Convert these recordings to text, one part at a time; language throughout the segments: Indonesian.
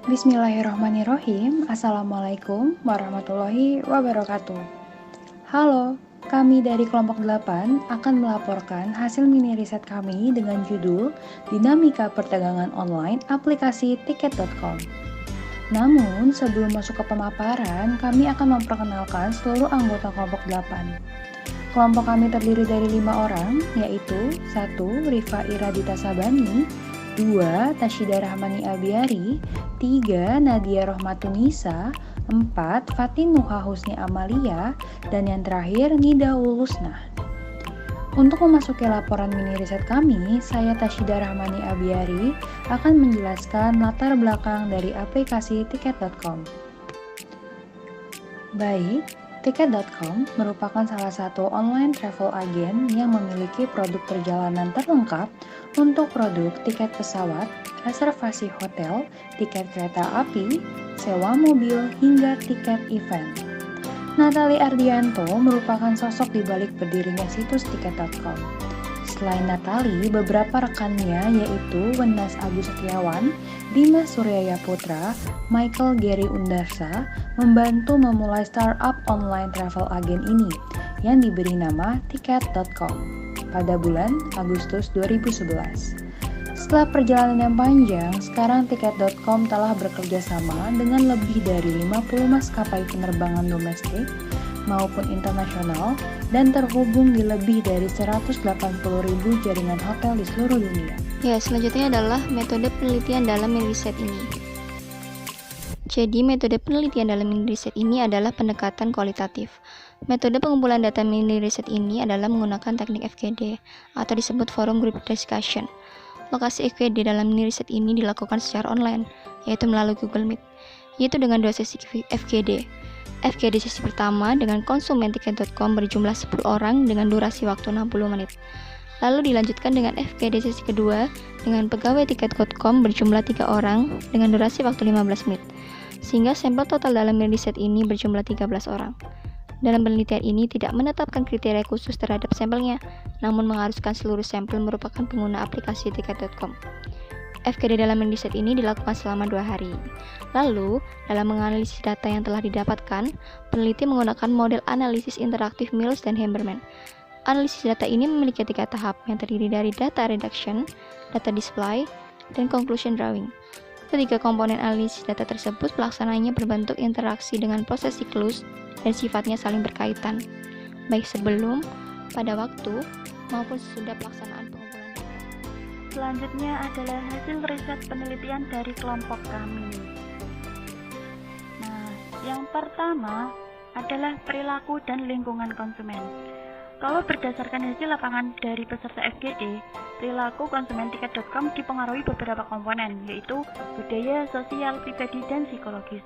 Bismillahirrahmanirrahim. Assalamualaikum warahmatullahi wabarakatuh. Halo, kami dari kelompok 8 akan melaporkan hasil mini riset kami dengan judul Dinamika Perdagangan Online Aplikasi Tiket.com. Namun, sebelum masuk ke pemaparan, kami akan memperkenalkan seluruh anggota kelompok 8. Kelompok kami terdiri dari 5 orang, yaitu 1. Rifa Iradita Sabani, 2. Tashida Rahmani Abiari, 3. Nadia Rohmatunisa, 4. Fatin Nuha Husni Amalia, dan yang terakhir Nida Ulusnah. Untuk memasuki laporan mini riset kami, saya Tashida Rahmani Abiari akan menjelaskan latar belakang dari aplikasi Tiket.com. Baik, Tiket.com merupakan salah satu online travel agent yang memiliki produk perjalanan terlengkap untuk produk tiket pesawat, reservasi hotel, tiket kereta api, sewa mobil, hingga tiket event. Natali Ardianto merupakan sosok di balik berdirinya situs Tiket.com. Selain Natali, beberapa rekannya yaitu Wenas Agus Setiawan, Dimas Suryaya Putra, Michael Gary Undarsa membantu memulai startup online travel agent ini yang diberi nama Tiket.com pada bulan Agustus 2011. Setelah perjalanan yang panjang, sekarang Tiket.com telah bekerja sama dengan lebih dari 50 maskapai penerbangan domestik maupun internasional dan terhubung di lebih dari 180.000 jaringan hotel di seluruh dunia. Ya, selanjutnya adalah metode penelitian dalam mini riset ini. Jadi, metode penelitian dalam mini riset ini adalah pendekatan kualitatif. Metode pengumpulan data mini riset ini adalah menggunakan teknik FGD atau disebut Forum Group Discussion. Lokasi FGD dalam mini riset ini dilakukan secara online, yaitu melalui Google Meet, yaitu dengan 2 sesi FGD. FGD sesi pertama dengan konsumen Tiket.com berjumlah 10 orang dengan durasi waktu 60 menit. Lalu dilanjutkan dengan FGD sesi kedua dengan pegawai Tiket.com berjumlah 3 orang dengan durasi waktu 15 menit. Sehingga sampel total dalam mini riset ini berjumlah 13 orang. Dalam penelitian ini tidak menetapkan kriteria khusus terhadap sampelnya, namun mengharuskan seluruh sampel merupakan pengguna aplikasi Tiket.com. FGD dalam mini riset ini dilakukan selama 2 hari. Lalu, dalam menganalisis data yang telah didapatkan, peneliti menggunakan model analisis interaktif Mills dan Hamberman. Analisis data ini memiliki 3 tahap yang terdiri dari data reduction, data display, dan conclusion drawing. Ketiga komponen analisis data tersebut pelaksananya berbentuk interaksi dengan proses siklus dan sifatnya saling berkaitan, baik sebelum, pada waktu, maupun sesudah pelaksanaan pengumpulan data. Selanjutnya adalah hasil riset penelitian dari kelompok kami. Nah, yang pertama adalah perilaku dan lingkungan konsumen. Kalau berdasarkan hasil lapangan dari peserta FGD, perilaku konsumen Tiket.com dipengaruhi beberapa komponen, yaitu budaya, sosial, pribadi, dan psikologis.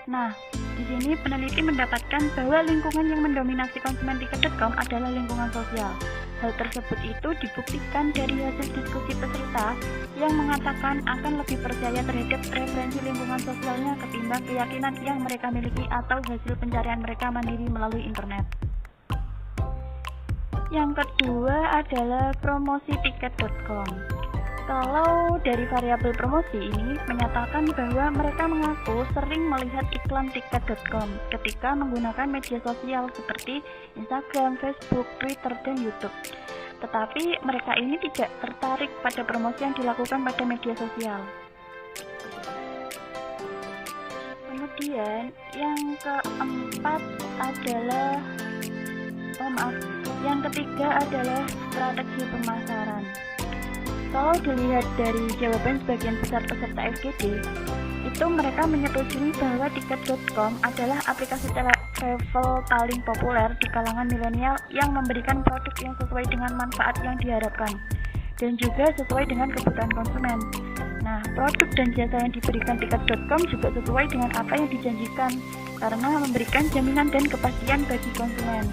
Nah, di sini peneliti mendapatkan bahwa lingkungan yang mendominasi konsumen Tiket.com adalah lingkungan sosial. Hal tersebut itu dibuktikan dari hasil diskusi peserta yang mengatakan akan lebih percaya terhadap referensi lingkungan sosialnya ketimbang keyakinan yang mereka miliki atau hasil pencarian mereka mandiri melalui internet. Yang kedua adalah promosi Tiket.com. Kalau dari variabel promosi ini menyatakan bahwa mereka mengaku sering melihat iklan Tiket.com ketika menggunakan media sosial seperti Instagram, Facebook, Twitter, dan YouTube. Tetapi mereka ini tidak tertarik pada promosi yang dilakukan pada media sosial. Kemudian yang keempat adalah yang ketiga adalah strategi pemasaran. Kalau dilihat dari jawaban sebagian besar peserta FGD, itu mereka menyetujui bahwa Tiket.com adalah aplikasi travel paling populer di kalangan milenial yang memberikan produk yang sesuai dengan manfaat yang diharapkan dan juga sesuai dengan kebutuhan konsumen. Nah, produk dan jasa yang diberikan Tiket.com juga sesuai dengan apa yang dijanjikan karena memberikan jaminan dan kepastian bagi konsumen.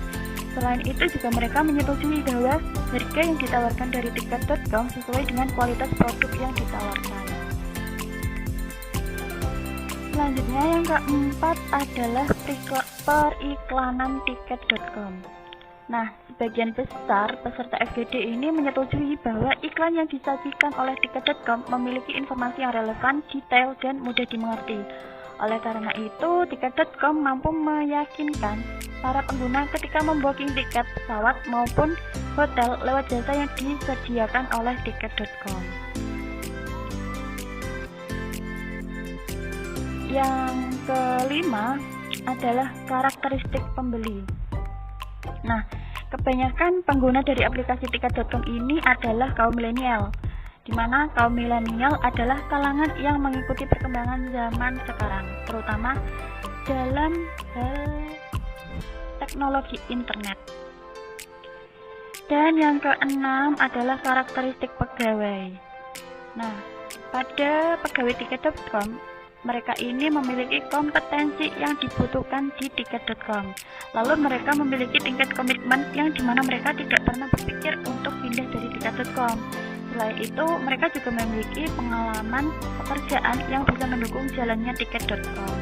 Selain itu juga mereka menyetujui bahwa harga yang ditawarkan dari Tiket.com sesuai dengan kualitas produk yang ditawarkan. Selanjutnya yang keempat adalah periklanan Tiket.com. Nah, sebagian besar peserta FGD ini menyetujui bahwa iklan yang disajikan oleh tiket.com memiliki informasi yang relevan, detail, dan mudah dimengerti. Oleh karena itu, tiket.com mampu meyakinkan para pengguna ketika membooking tiket pesawat maupun hotel lewat jasa yang disediakan oleh tiket.com. Yang kelima adalah karakteristik pembeli. Nah, kebanyakan pengguna dari aplikasi tiket.com ini adalah kaum milenial, di mana kaum milenial adalah kalangan yang mengikuti perkembangan zaman sekarang, terutama dalam hal teknologi internet. Dan yang keenam adalah karakteristik pegawai. Nah, pada pegawai tiket.com, mereka ini memiliki kompetensi yang dibutuhkan di tiket.com. Lalu mereka memiliki tingkat komitmen yang dimana mereka tidak pernah berpikir untuk pindah dari tiket.com. Selain itu, mereka juga memiliki pengalaman pekerjaan yang bisa mendukung jalannya tiket.com.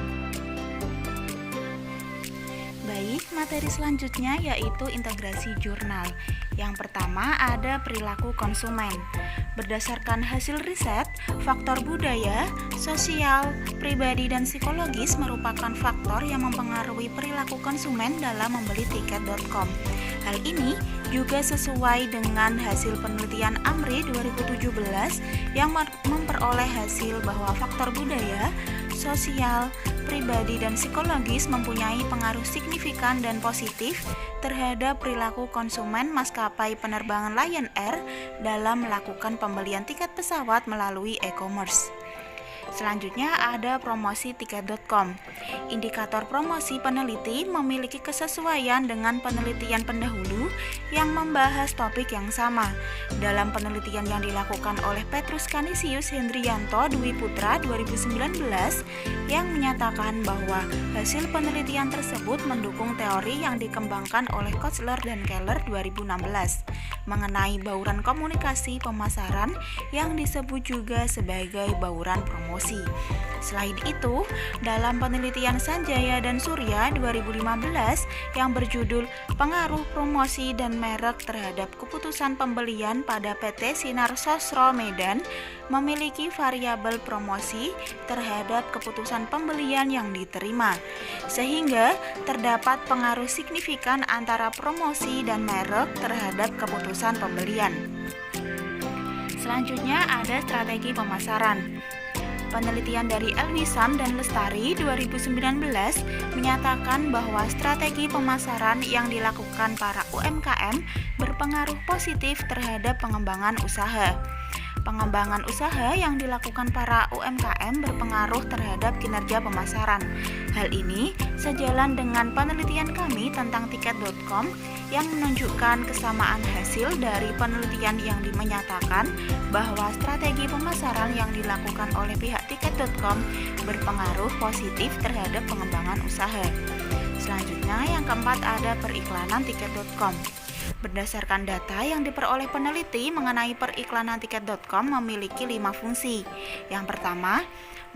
Baik, materi selanjutnya yaitu integrasi jurnal. Yang pertama ada perilaku konsumen. Berdasarkan hasil riset, faktor budaya, sosial, pribadi, dan psikologis merupakan faktor yang mempengaruhi perilaku konsumen dalam membeli tiket.com. Hal ini juga sesuai dengan hasil penelitian AMRI 2017 yang memperoleh hasil bahwa faktor budaya, sosial, pribadi, dan psikologis mempunyai pengaruh signifikan dan positif terhadap perilaku konsumen maskapai penerbangan Lion Air dalam melakukan pembelian tiket pesawat melalui e-commerce. Selanjutnya ada promosi tiket.com. Indikator promosi peneliti memiliki kesesuaian dengan penelitian pendahulu yang membahas topik yang sama. Dalam penelitian yang dilakukan oleh Petrus Canisius Hendrianto Dwi Putra 2019 yang menyatakan bahwa hasil penelitian tersebut mendukung teori yang dikembangkan oleh Kochler dan Keller 2016 mengenai bauran komunikasi pemasaran yang disebut juga sebagai bauran promosi. Selain itu, dalam penelitian Sanjaya dan Surya 2015 yang berjudul Pengaruh Promosi dan Merek terhadap Keputusan Pembelian pada PT Sinar Sosro Medan memiliki variabel promosi terhadap keputusan pembelian yang diterima, sehingga terdapat pengaruh signifikan antara promosi dan merek terhadap keputusan pembelian. Selanjutnya ada strategi pemasaran. Penelitian dari Elwisam dan Lestari 2019 menyatakan bahwa strategi pemasaran yang dilakukan para UMKM berpengaruh positif terhadap pengembangan usaha. Pengembangan usaha yang dilakukan para UMKM berpengaruh terhadap kinerja pemasaran. Hal ini sejalan dengan penelitian kami tentang tiket.com yang menunjukkan kesamaan hasil dari penelitian yang menyatakan bahwa strategi pemasaran yang dilakukan oleh pihak tiket.com berpengaruh positif terhadap pengembangan usaha. Selanjutnya yang keempat ada periklanan tiket.com. Berdasarkan data yang diperoleh peneliti mengenai periklanan tiket.com memiliki 5 fungsi. Yang pertama,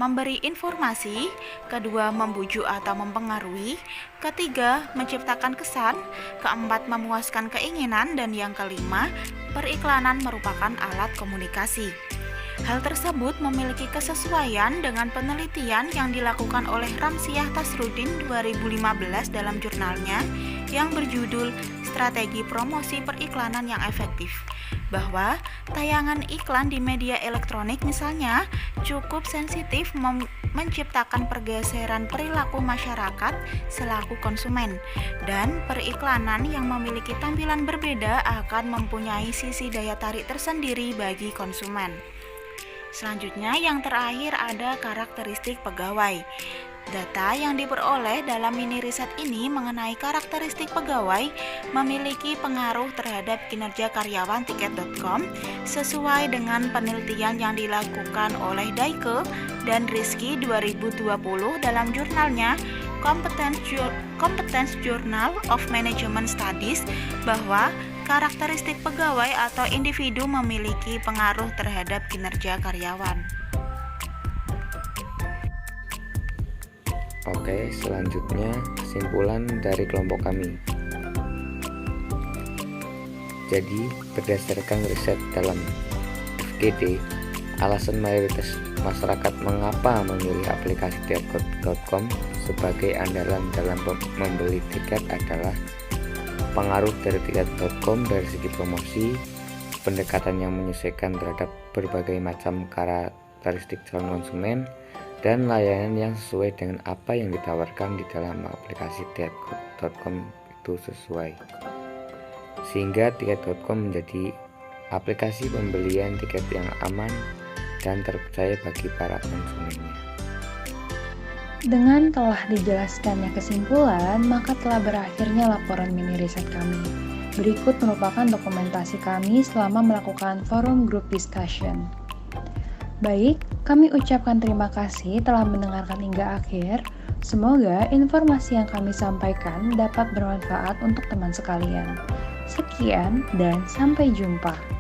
memberi informasi, kedua, membujuk atau mempengaruhi, ketiga, menciptakan kesan, keempat, memuaskan keinginan, dan yang kelima, periklanan merupakan alat komunikasi. Hal tersebut memiliki kesesuaian dengan penelitian yang dilakukan oleh Ramsiah Tasrudin 2015 dalam jurnalnya yang berjudul Strategi Promosi Periklanan yang Efektif, bahwa tayangan iklan di media elektronik misalnya cukup sensitif menciptakan pergeseran perilaku masyarakat selaku konsumen, dan periklanan yang memiliki tampilan berbeda akan mempunyai sisi daya tarik tersendiri bagi konsumen. Selanjutnya yang terakhir ada karakteristik pegawai. Data yang diperoleh dalam mini riset ini mengenai karakteristik pegawai memiliki pengaruh terhadap kinerja karyawan tiket.com sesuai dengan penelitian yang dilakukan oleh Daike dan Rizky 2020 dalam jurnalnya Competence Journal of Management Studies, bahwa karakteristik pegawai atau individu memiliki pengaruh terhadap kinerja karyawan. Oke, selanjutnya kesimpulan dari kelompok kami. Jadi, berdasarkan riset dalam FGD, alasan mayoritas masyarakat mengapa memilih aplikasi tiket.com sebagai andalan dalam membeli tiket adalah pengaruh dari tiket.com dari segi promosi, pendekatan yang menyesuaikan terhadap berbagai macam karakteristik calon konsumen, dan layanan yang sesuai dengan apa yang ditawarkan di dalam aplikasi tiket.com itu sesuai. Sehingga tiket.com menjadi aplikasi pembelian tiket yang aman dan terpercaya bagi para konsumennya. Dengan telah dijelaskannya kesimpulan, maka telah berakhirnya laporan mini riset kami. Berikut merupakan dokumentasi kami selama melakukan forum group discussion. Baik, kami ucapkan terima kasih telah mendengarkan hingga akhir. Semoga informasi yang kami sampaikan dapat bermanfaat untuk teman sekalian. Sekian dan sampai jumpa.